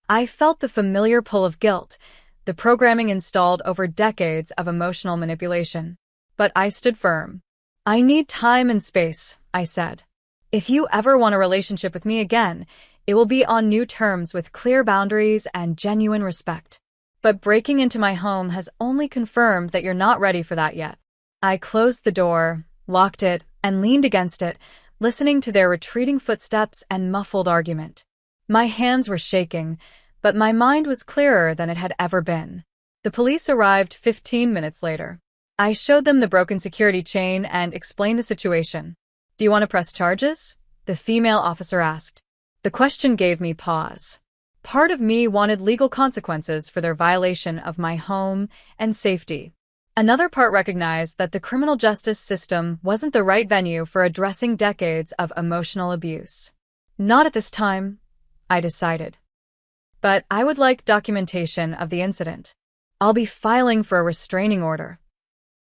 I felt the familiar pull of guilt, the programming installed over decades of emotional manipulation. But I stood firm. "I need time and space," I said. "If you ever want a relationship with me again, it will be on new terms with clear boundaries and genuine respect. But breaking into my home has only confirmed that you're not ready for that yet." I closed the door, locked it, and leaned against it, listening to their retreating footsteps and muffled argument. My hands were shaking, but my mind was clearer than it had ever been. The police arrived 15 minutes later. I showed them the broken security chain and explained the situation. "Do you want to press charges?" the female officer asked. The question gave me pause. Part of me wanted legal consequences for their violation of my home and safety. Another part recognized that the criminal justice system wasn't the right venue for addressing decades of emotional abuse. Not at this time, I decided. But I would like documentation of the incident. I'll be filing for a restraining order.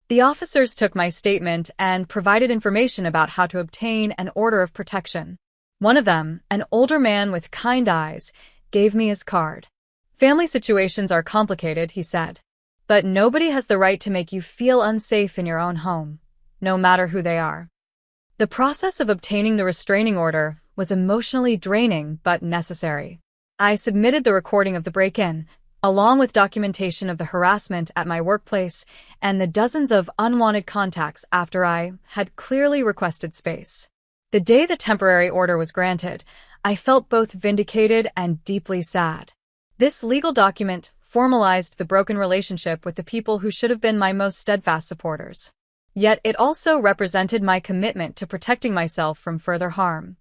The officers took my statement and provided information about how to obtain an order of protection. One of them, an older man with kind eyes, gave me his card. "Family situations are complicated," he said. "But nobody has the right to make you feel unsafe in your own home, no matter who they are." The process of obtaining the restraining order was emotionally draining but necessary. I submitted the recording of the break-in, along with documentation of the harassment at my workplace and the dozens of unwanted contacts after I had clearly requested space. The day the temporary order was granted, I felt both vindicated and deeply sad. This legal document formalized the broken relationship with the people who should have been my most steadfast supporters. Yet it also represented my commitment to protecting myself from further harm.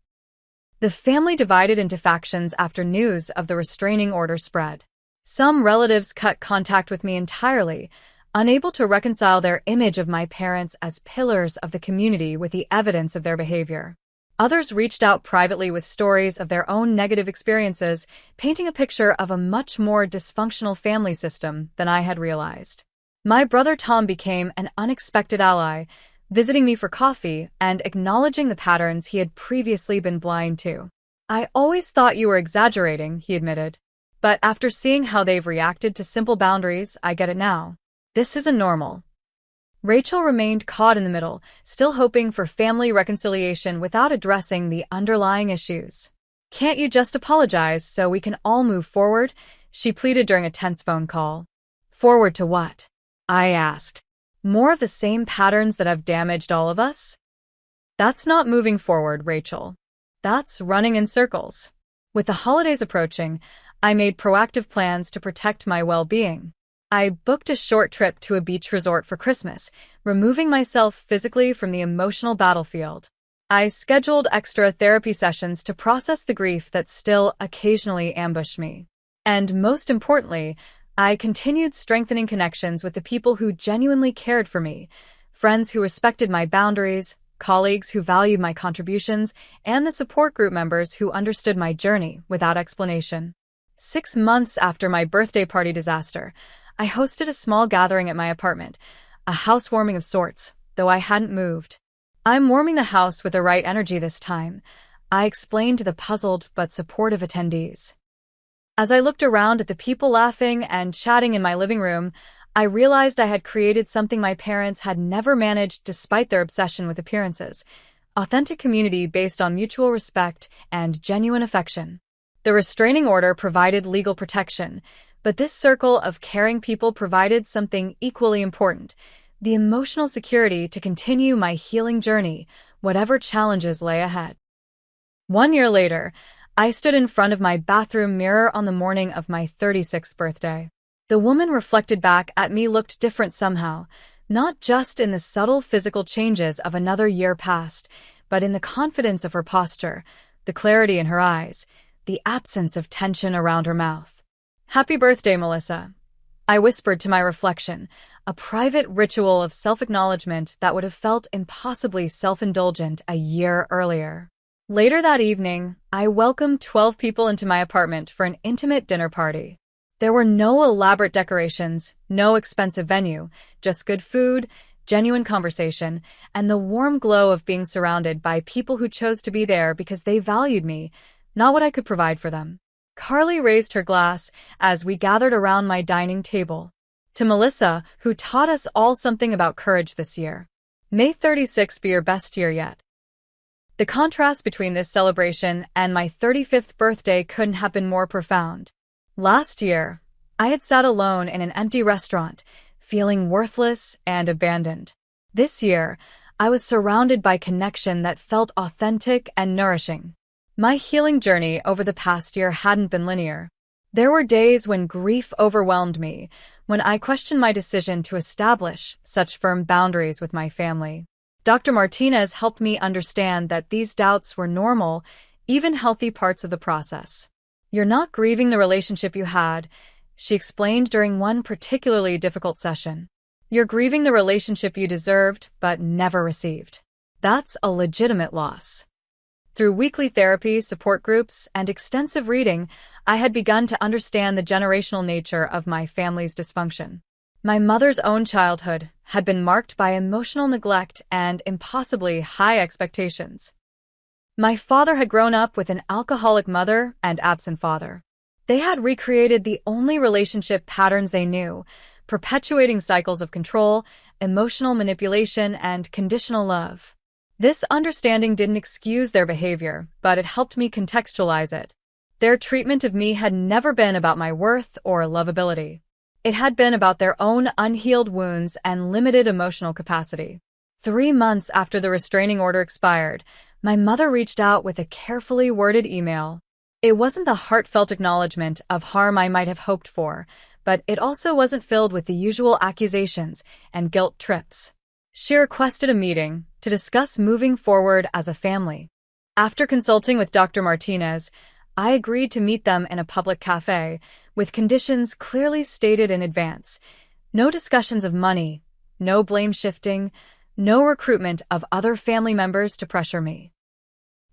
The family divided into factions after news of the restraining order spread. Some relatives cut contact with me entirely, unable to reconcile their image of my parents as pillars of the community with the evidence of their behavior. Others reached out privately with stories of their own negative experiences, painting a picture of a much more dysfunctional family system than I had realized. My brother Tom became an unexpected ally, visiting me for coffee and acknowledging the patterns he had previously been blind to. "I always thought you were exaggerating," he admitted. "But after seeing how they've reacted to simple boundaries, I get it now. This isn't normal." Rachel remained caught in the middle, still hoping for family reconciliation without addressing the underlying issues. "Can't you just apologize so we can all move forward?" she pleaded during a tense phone call. Forward to what? I asked. More of the same patterns that have damaged all of us? That's not moving forward, Rachel. That's running in circles. With the holidays approaching, I made proactive plans to protect my well-being. I booked a short trip to a beach resort for Christmas, removing myself physically from the emotional battlefield. I scheduled extra therapy sessions to process the grief that still occasionally ambushed me. And most importantly, I continued strengthening connections with the people who genuinely cared for me, friends who respected my boundaries, colleagues who valued my contributions, and the support group members who understood my journey without explanation. 6 months after my birthday party disaster, I hosted a small gathering at my apartment, a housewarming of sorts, though I hadn't moved. I'm warming the house with the right energy this time, I explained to the puzzled but supportive attendees. As I looked around at the people laughing and chatting in my living room, I realized I had created something my parents had never managed despite their obsession with appearances: authentic community based on mutual respect and genuine affection. The restraining order provided legal protection, but this circle of caring people provided something equally important: the emotional security to continue my healing journey, whatever challenges lay ahead. 1 year later, I stood in front of my bathroom mirror on the morning of my 36th birthday. The woman reflected back at me looked different somehow, not just in the subtle physical changes of another year past, but in the confidence of her posture, the clarity in her eyes, the absence of tension around her mouth. "Happy birthday, Melissa," I whispered to my reflection, a private ritual of self-acknowledgement that would have felt impossibly self-indulgent a year earlier. Later that evening, I welcomed 12 people into my apartment for an intimate dinner party. There were no elaborate decorations, no expensive venue, just good food, genuine conversation, and the warm glow of being surrounded by people who chose to be there because they valued me, not what I could provide for them. Carly raised her glass as we gathered around my dining table. "To Melissa, who taught us all something about courage this year. May 36 be your best year yet." The contrast between this celebration and my 35th birthday couldn't have been more profound. Last year, I had sat alone in an empty restaurant, feeling worthless and abandoned. This year, I was surrounded by connection that felt authentic and nourishing. My healing journey over the past year hadn't been linear. There were days when grief overwhelmed me, when I questioned my decision to establish such firm boundaries with my family. Dr. Martinez helped me understand that these doubts were normal, even healthy parts of the process. "You're not grieving the relationship you had," she explained during one particularly difficult session. "You're grieving the relationship you deserved but never received. That's a legitimate loss." Through weekly therapy, support groups, and extensive reading, I had begun to understand the generational nature of my family's dysfunction. My mother's own childhood had been marked by emotional neglect and impossibly high expectations. My father had grown up with an alcoholic mother and absent father. They had recreated the only relationship patterns they knew, perpetuating cycles of control, emotional manipulation, and conditional love. This understanding didn't excuse their behavior, but it helped me contextualize it. Their treatment of me had never been about my worth or lovability. It had been about their own unhealed wounds and limited emotional capacity. 3 months after the restraining order expired, my mother reached out with a carefully worded email. It wasn't the heartfelt acknowledgement of harm I might have hoped for, but it also wasn't filled with the usual accusations and guilt trips. She requested a meeting to discuss moving forward as a family. After consulting with Dr. Martinez, I agreed to meet them in a public cafe, with conditions clearly stated in advance. No discussions of money, no blame shifting, no recruitment of other family members to pressure me.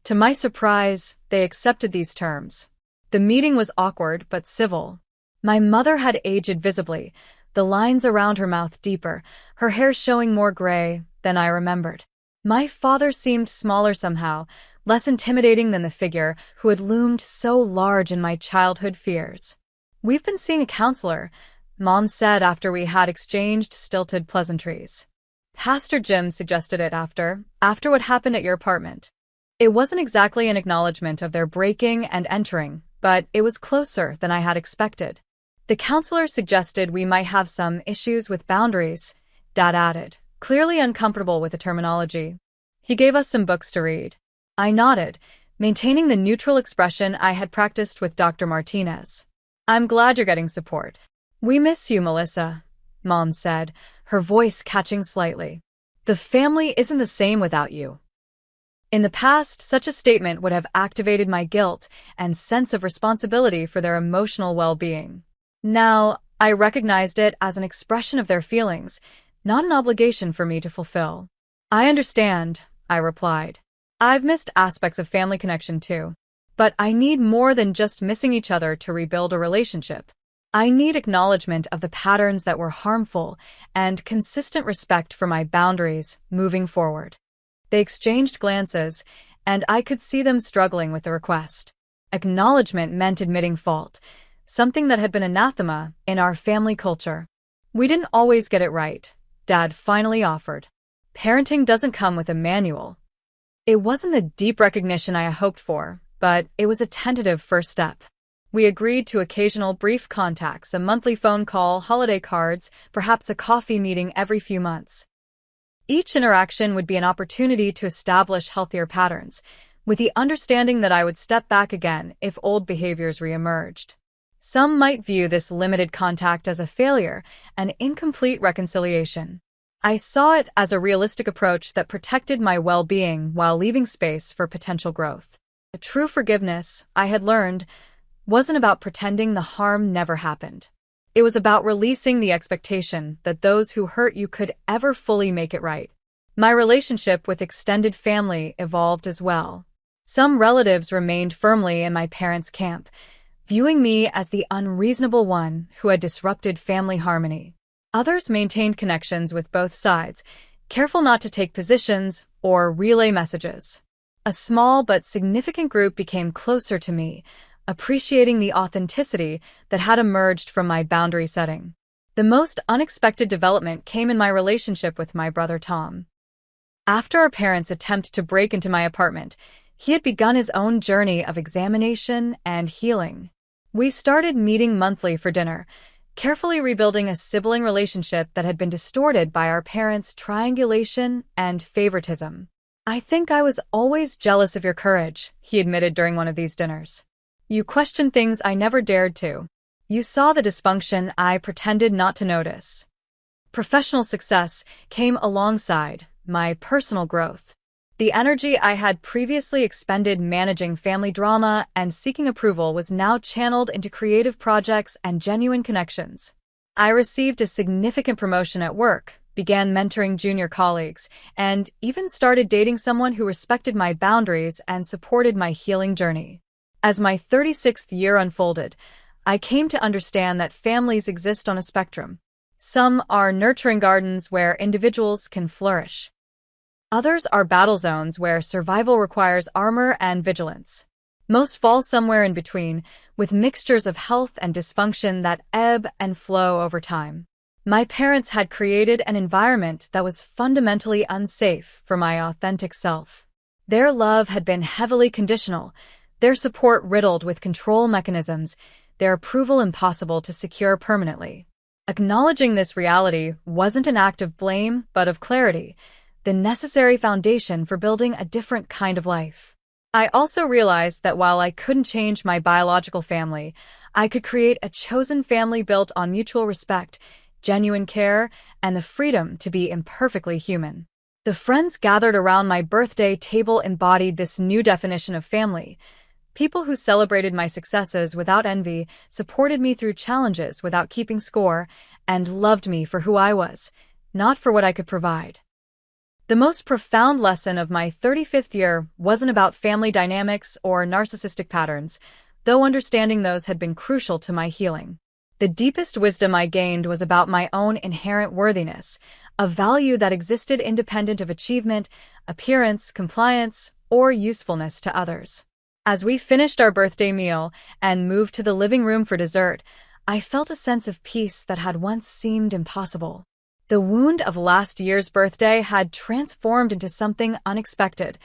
To my surprise, they accepted these terms. The meeting was awkward but civil. My mother had aged visibly, the lines around her mouth deeper, her hair showing more gray than I remembered. My father seemed smaller somehow, less intimidating than the figure who had loomed so large in my childhood fears. "We've been seeing a counselor," Mom said after we had exchanged stilted pleasantries. "Pastor Jim suggested it after what happened at your apartment." It wasn't exactly an acknowledgement of their breaking and entering, but it was closer than I had expected. The counselor suggested we might have some issues with boundaries, Dad added, clearly uncomfortable with the terminology. He gave us some books to read. I nodded, maintaining the neutral expression I had practiced with Dr. Martinez. I'm glad you're getting support. We miss you, Melissa, Mom said, her voice catching slightly. The family isn't the same without you. In the past, such a statement would have activated my guilt and sense of responsibility for their emotional well-being. Now, I recognized it as an expression of their feelings, not an obligation for me to fulfill. I understand, I replied. I've missed aspects of family connection too. But I need more than just missing each other to rebuild a relationship. I need acknowledgement of the patterns that were harmful and consistent respect for my boundaries moving forward. They exchanged glances, and I could see them struggling with the request. Acknowledgement meant admitting fault, something that had been anathema in our family culture. We didn't always get it right, Dad finally offered. Parenting doesn't come with a manual. It wasn't the deep recognition I hoped for, but it was a tentative first step. We agreed to occasional brief contacts, a monthly phone call, holiday cards, perhaps a coffee meeting every few months. Each interaction would be an opportunity to establish healthier patterns, with the understanding that I would step back again if old behaviors reemerged. Some might view this limited contact as a failure, an incomplete reconciliation. I saw it as a realistic approach that protected my well-being while leaving space for potential growth. A true forgiveness, I had learned, wasn't about pretending the harm never happened. It was about releasing the expectation that those who hurt you could ever fully make it right. My relationship with extended family evolved as well. Some relatives remained firmly in my parents' camp, viewing me as the unreasonable one who had disrupted family harmony. Others maintained connections with both sides, careful not to take positions or relay messages. A small but significant group became closer to me, appreciating the authenticity that had emerged from my boundary setting. The most unexpected development came in my relationship with my brother Tom. After our parents' attempt to break into my apartment, he had begun his own journey of examination and healing. We started meeting monthly for dinner, carefully rebuilding a sibling relationship that had been distorted by our parents' triangulation and favoritism. I think I was always jealous of your courage, he admitted during one of these dinners. You questioned things I never dared to. You saw the dysfunction I pretended not to notice. Professional success came alongside my personal growth. The energy I had previously expended managing family drama and seeking approval was now channeled into creative projects and genuine connections. I received a significant promotion at work, began mentoring junior colleagues, and even started dating someone who respected my boundaries and supported my healing journey. As my 36th year unfolded, I came to understand that families exist on a spectrum. Some are nurturing gardens where individuals can flourish. Others are battle zones where survival requires armor and vigilance. Most fall somewhere in between, with mixtures of health and dysfunction that ebb and flow over time. My parents had created an environment that was fundamentally unsafe for my authentic self. Their love had been heavily conditional, their support riddled with control mechanisms, their approval impossible to secure permanently. Acknowledging this reality wasn't an act of blame, but of clarity, the necessary foundation for building a different kind of life. I also realized that while I couldn't change my biological family, I could create a chosen family built on mutual respect, genuine care, and the freedom to be imperfectly human. The friends gathered around my birthday table embodied this new definition of family. People who celebrated my successes without envy, supported me through challenges without keeping score, and loved me for who I was, not for what I could provide. The most profound lesson of my 35th year wasn't about family dynamics or narcissistic patterns, though understanding those had been crucial to my healing. The deepest wisdom I gained was about my own inherent worthiness, a value that existed independent of achievement, appearance, compliance, or usefulness to others. As we finished our birthday meal and moved to the living room for dessert, I felt a sense of peace that had once seemed impossible. The wound of last year's birthday had transformed into something unexpected,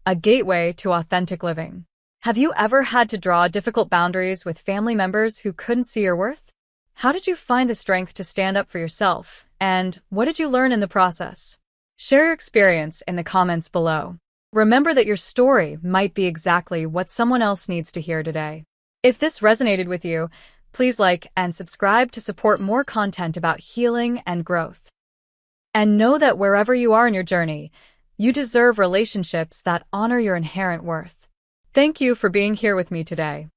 a gateway to authentic living. Have you ever had to draw difficult boundaries with family members who couldn't see your worth? How did you find the strength to stand up for yourself? And what did you learn in the process? Share your experience in the comments below. Remember that your story might be exactly what someone else needs to hear today. If this resonated with you, please like and subscribe to support more content about healing and growth. And know that wherever you are in your journey, you deserve relationships that honor your inherent worth. Thank you for being here with me today.